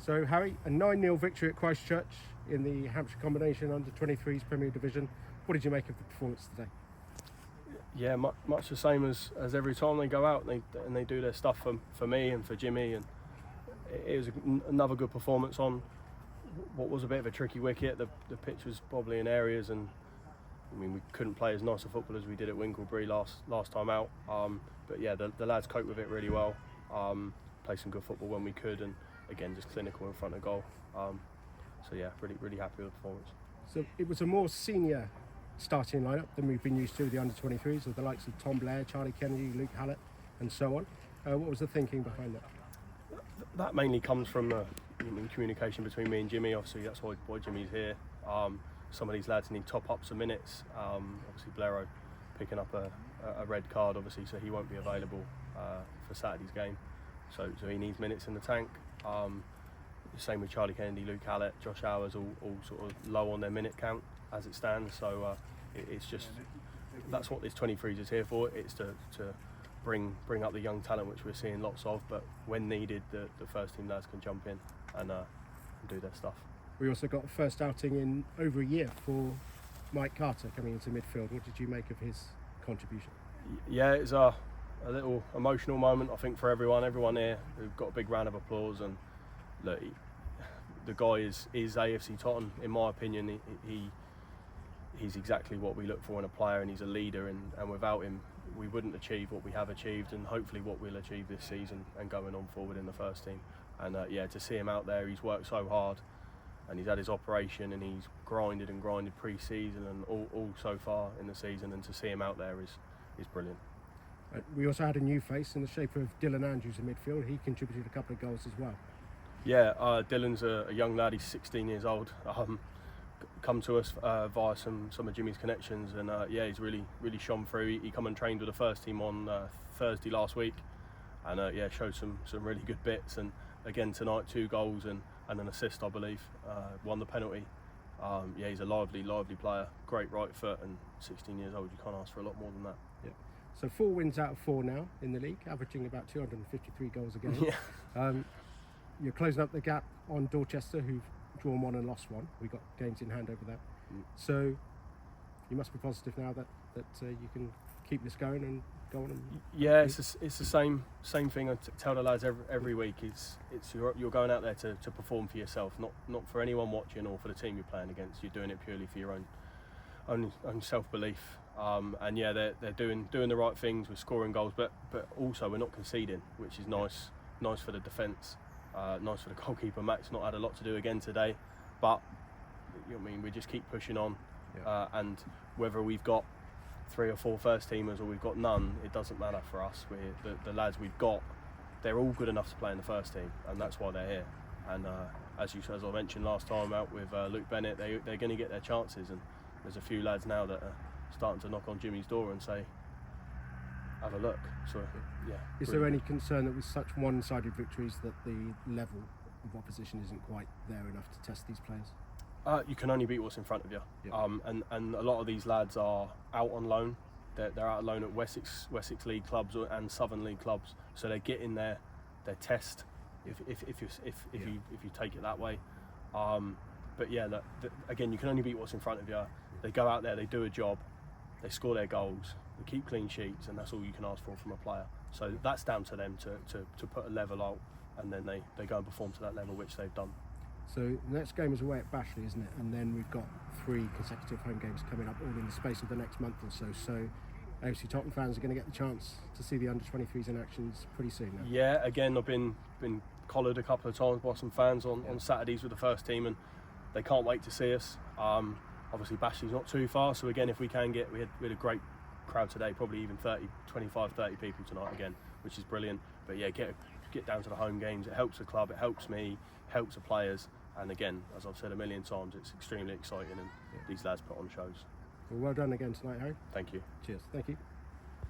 So Harry, a 9-0 victory at Christchurch in the Hampshire combination under-23s Premier Division. What did you make of the performance today? Yeah, much the same as every time they go out and they do their stuff for me and for Jimmy, and it was another good performance on what was a bit of a tricky wicket. The pitch was probably in areas, and I mean, we couldn't play as nice a football as we did at Winklebury last time out. But yeah, the lads coped with it really well. Played some good football when we could, and again, just clinical in front of goal. So yeah, really happy with the performance. So it was a more senior starting lineup than we've been used to with the under-23s, with the likes of Tom Blair, Charlie Kennedy, Luke Hallett, and so on. What was the thinking behind that? That mainly comes from communication between me and Jimmy. Obviously, that's why Jimmy's here. Some of these lads need top-ups of minutes. Obviously, Blairo picking up a red card, obviously, so he won't be available for Saturday's game. So he needs minutes in the tank. Same with Charlie Kennedy, Luke Hallett, Josh Hours, all sort of low on their minute count as it stands. So it's just, that's what this 23s is here for. It's to bring up the young talent, which we're seeing lots of, but when needed, the first team lads can jump in and do their stuff. We also got a first outing in over a year for Mike Carter coming into midfield. What did you make of his contribution? Yeah, it's a little emotional moment, I think, for everyone here. We've got a big round of applause, and look, the guy is AFC Totton, in my opinion. He's exactly what we look for in a player, and he's a leader, and without him we wouldn't achieve what we have achieved, and hopefully what we'll achieve this season and going on forward in the first team. And yeah, to see him out there, he's worked so hard, and he's had his operation, and he's grinded pre-season and all so far in the season, and to see him out there is brilliant. We also had a new face in the shape of Dylan Andrews in midfield. He contributed a couple of goals as well. Yeah, Dylan's a young lad. He's 16 years old. Come to us via some of Jimmy's connections, and yeah, he's really shone through. He come and trained with the first team on Thursday last week, and yeah, showed some really good bits. And again tonight, 2 goals and an assist, I believe. Won the penalty. Yeah, he's a lively player. Great right foot, and 16 years old. You can't ask for a lot more than that. Yeah. So 4 wins out of 4 now in the league, averaging about 253 goals a game. Yeah. You're closing up the gap on Dorchester, who've drawn 1 and lost 1. We got games in hand over that. So you must be positive now that you can keep this going and go on. And yeah, it's the same thing I tell the lads every week. It's you're going out there to perform for yourself, not for anyone watching or for the team you're playing against. You're doing it purely for your own self-belief. And yeah, they're doing the right things with scoring goals, but also we're not conceding, which is nice for the defence. Nice for the goalkeeper. Max not had a lot to do again today, but you know what I mean, we just keep pushing on. Yeah. And whether we've got 3 or 4 first teamers or we've got none, it doesn't matter for us. The lads we've got, they're all good enough to play in the first team, and that's why they're here. And as I mentioned last time out with Luke Bennett, they're going to get their chances, and there's a few lads now that are starting to knock on Jimmy's door and say, have a look. So yeah. Is there any concern that with such one-sided victories that the level of opposition isn't quite there enough to test these players? You can only beat what's in front of you. Yeah. And a lot of these lads are out on loan. They're out on loan at Wessex League clubs and Southern League clubs, so they're getting their test if you take it that way. But yeah, again, you can only beat what's in front of you. They go out there, they do a job, they score their goals, they keep clean sheets, and that's all you can ask for from a player. So that's down to them to put a level out, and then they go and perform to that level, which they've done. So the next game is away at Bashley, isn't it? And then we've got 3 consecutive home games coming up all in the space of the next month or so. So AFC Totton fans are going to get the chance to see the under-23s in actions pretty soon now. Yeah, again, I've been collared a couple of times by some fans on Saturdays with the first team, and they can't wait to see us. Obviously Bashley's not too far, so again, if we can we had a great crowd today, probably even 25, 30 people tonight again, which is brilliant. But yeah, get down to the home games. It helps the club, it helps me, helps the players, and again, as I've said a million times, it's extremely exciting, and these lads put on shows. Well done again tonight, Harry. Thank you. Cheers. Thank you.